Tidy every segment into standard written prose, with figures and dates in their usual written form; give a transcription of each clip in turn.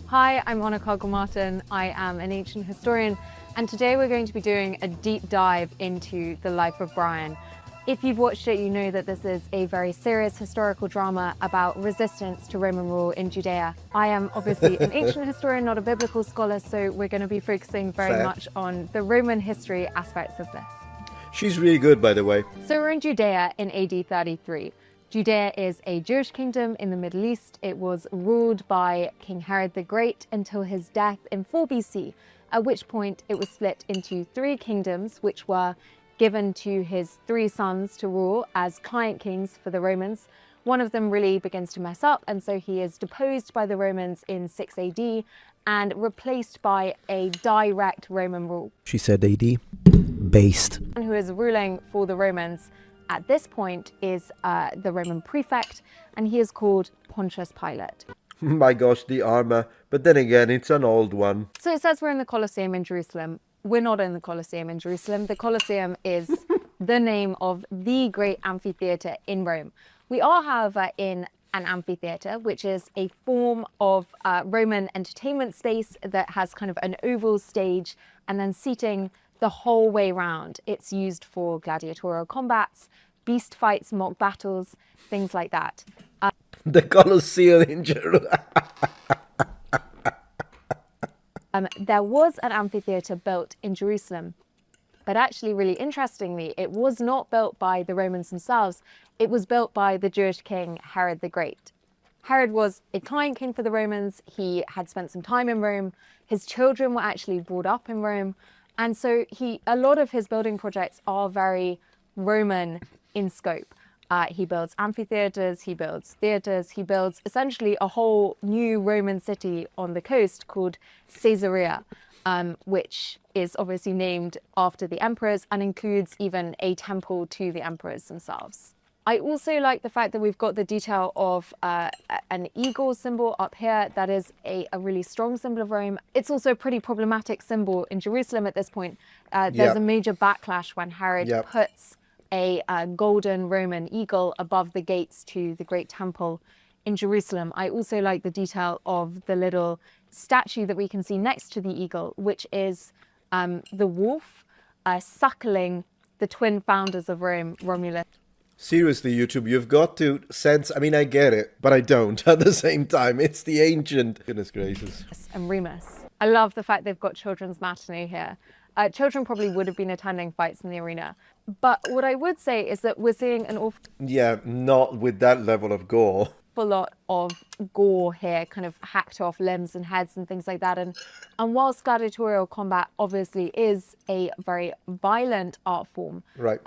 Hi, I'm Anna Martin. I am an ancient historian, and today we're going to be doing a deep dive into the life of Brian. If you've watched it, you know that this is a very serious historical drama about resistance to Roman rule in Judea. I am obviously an ancient historian, not a biblical scholar, so we're going to be focusing very much on the Roman history aspects of this. She's really good, by the way. So we're in Judea in AD 33. Judea is a Jewish kingdom in the Middle East. It was ruled by King Herod the Great until his death in 4 BC, at which point it was split into 3 kingdoms, which were given to his 3 sons to rule as client kings for the Romans. One of them really begins to mess up, and so he is deposed by the Romans in 6 AD and replaced by a direct Roman rule. She said AD. Based. Who is ruling for the Romans at this point is the Roman prefect, and he is called Pontius Pilate. My gosh, the armor. But then again, it's an old one. So it says we're in the Colosseum in Jerusalem. We're not in the Colosseum in Jerusalem. The Colosseum is the name of the great amphitheater in Rome. We are, however, in an amphitheater, which is a form of Roman entertainment space that has kind of an oval stage and then seating the whole way round. It's used for gladiatorial combats, beast fights, mock battles, things like that. The Colosseum in Jerusalem. There was an amphitheater built in Jerusalem, but actually, really interestingly, it was not built by the Romans themselves. It was built by the Jewish king Herod the Great. Herod was a client king for the Romans. He had spent some time in Rome. His children were actually brought up in Rome. And so a lot of his building projects are very Roman in scope. He builds amphitheaters, he builds theaters, he builds essentially a whole new Roman city on the coast called Caesarea, which is obviously named after the emperors and includes even a temple to the emperors themselves. I also like the fact that we've got the detail of an eagle symbol up here. That is a really strong symbol of Rome. It's also a pretty problematic symbol in Jerusalem at this point. There's a major backlash when Herod puts a golden Roman eagle above the gates to the great temple in Jerusalem. I also like the detail of the little statue that we can see next to the eagle, which is the wolf suckling the twin founders of Rome, Romulus. Seriously, YouTube, you've got to sense, I mean, I get it, but I don't at the same time. It's the ancient. Goodness gracious. And Remus. I love the fact they've got children's matinee here. Children probably would have been attending fights in the arena. But what I would say is that we're seeing an awful not with that level of gore. Lot of gore here, kind of hacked off limbs and heads and things like that. And whilst gladiatorial combat obviously is a very violent art form, right?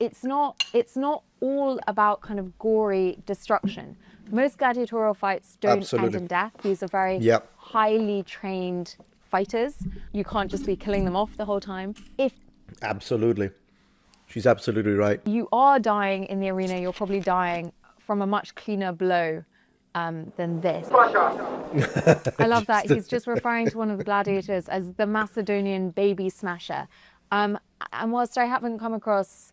It's not all about kind of gory destruction. Most gladiatorial fights don't end in death. These are very highly trained fighters. You can't just be killing them off the whole time. Absolutely. She's absolutely right. You are dying in the arena, you're probably dying from a much cleaner blow than this. I love that. He's just referring to one of the gladiators as the Macedonian baby smasher. And whilst I haven't come across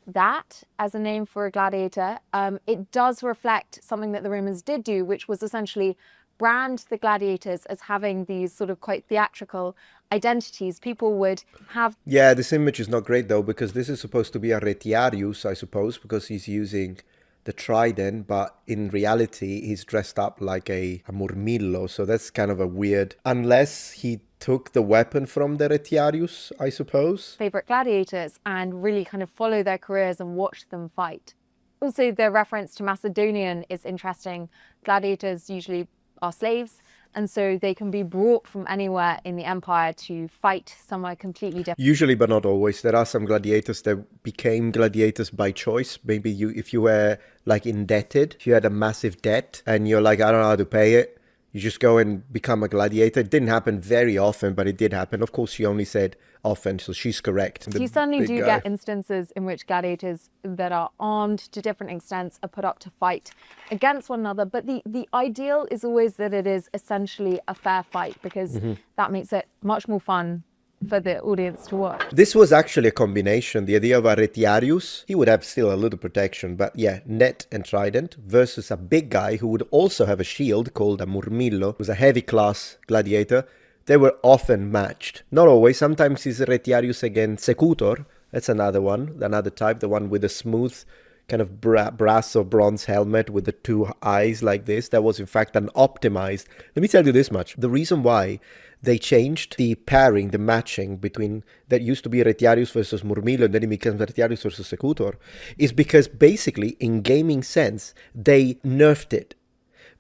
that as a name for a gladiator, it does reflect something that the Romans did do, which was essentially brand the gladiators as having these sort of quite theatrical identities. People would have... Yeah, this image is not great though, because this is supposed to be a retiarius, I suppose, because he's using the trident, but in reality he's dressed up like a murmillo, so that's kind of a weird, unless he took the weapon from the retiarius, I suppose. Favorite gladiators and really kind of follow their careers and watch them fight. Also, the reference to Macedonian is interesting. Gladiators usually are slaves, and so they can be brought from anywhere in the empire to fight somewhere completely different. Usually, but not always. There are some gladiators that became gladiators by choice. Maybe if you were like indebted, if you had a massive debt and you're like, I don't know how to pay it, you just go and become a gladiator. It didn't happen very often, but it did happen. Of course, she only said often, so she's correct. You certainly do get instances in which gladiators that are armed to different extents are put up to fight against one another. But the ideal is always that it is essentially a fair fight, because that makes it much more fun for the audience to watch. This was actually a combination. The idea of a retiarius, he would have still a little protection, but yeah, net and trident, versus a big guy who would also have a shield called a murmillo, who's a heavy class gladiator. They were often matched. Not always. Sometimes he's a retiarius against secutor. That's another one, another type, the one with the smooth kind of brass or bronze helmet with the two eyes like this. That was in fact an optimized. Let me tell you this much. The reason why they changed the pairing, the matching between that used to be Retiarius versus Murmillo and then it becomes Retiarius versus Secutor is because basically in gaming sense, they nerfed it.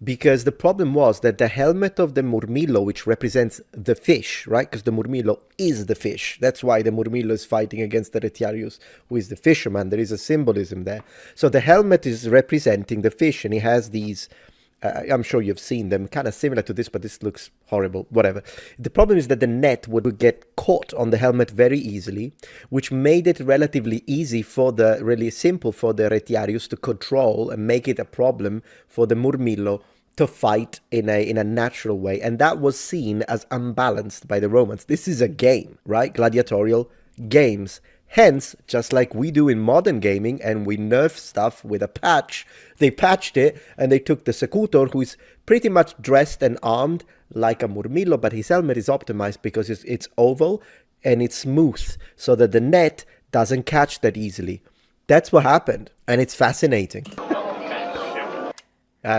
Because the problem was that the helmet of the Murmillo, which represents the fish, right? Because the Murmillo is the fish. That's why the Murmillo is fighting against the Retiarius, who is the fisherman. There is a symbolism there. So the helmet is representing the fish, and he has these, I'm sure you've seen them, kind of similar to this, but this looks horrible, whatever. The problem is that the net would get caught on the helmet very easily, which made it relatively easy really simple for the Retiarius to control and make it a problem for the Murmillo to fight in a natural way. And that was seen as unbalanced by the Romans. This is a game, right? Gladiatorial games. Hence, just like we do in modern gaming and we nerf stuff with a patch, they patched it and they took the Secutor, who is pretty much dressed and armed like a Murmillo, but his helmet is optimized because it's oval and it's smooth so that the net doesn't catch that easily. That's what happened. And it's fascinating.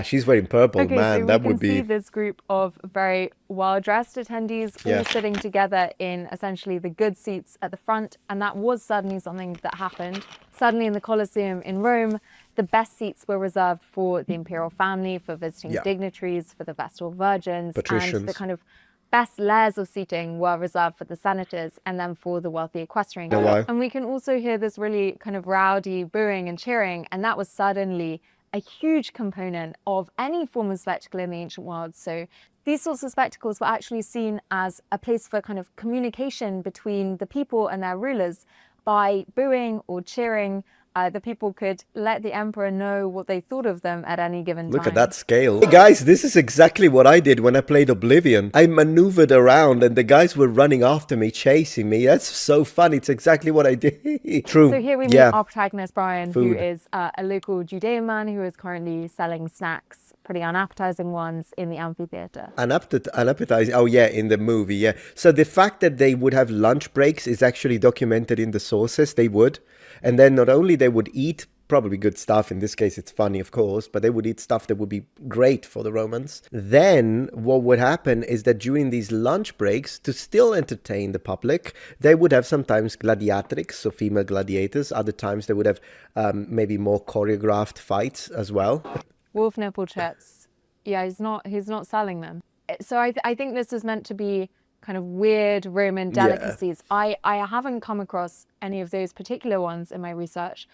She's wearing purple, okay, man. So that we would be. See this group of very well-dressed attendees all sitting together in essentially the good seats at the front, and that was suddenly something that happened. Suddenly, in the Colosseum in Rome, the best seats were reserved for the imperial family, for visiting dignitaries, for the Vestal Virgins, patricians. And the kind of best layers of seating were reserved for the senators and then for the wealthy equestrian. And we can also hear this really kind of rowdy booing and cheering, and that was suddenly a huge component of any form of spectacle in the ancient world. So these sorts of spectacles were actually seen as a place for kind of communication between the people and their rulers. By booing or cheering, the people could let the emperor know what they thought of them at any given time. Look at that scale. Hey guys, this is exactly what I did when I played Oblivion. I maneuvered around and the guys were running after me, chasing me. That's so fun. It's exactly what I did. True. So here we meet our protagonist, Brian, who is a local Judean man who is currently selling snacks, pretty unappetizing ones, in the amphitheater. Unappetizing? Oh yeah, in the movie, yeah. So the fact that they would have lunch breaks is actually documented in the sources. They would. And then not only they would eat probably good stuff, in this case it's funny of course, but they would eat stuff that would be great for the Romans. Then what would happen is that during these lunch breaks, to still entertain the public, they would have sometimes gladiatrix, so female gladiators. Other times they would have maybe more choreographed fights as well. Wolf nipple chits. Yeah, he's not selling them. So I think this is meant to be kind of weird Roman delicacies. I haven't come across any of those particular ones in my research,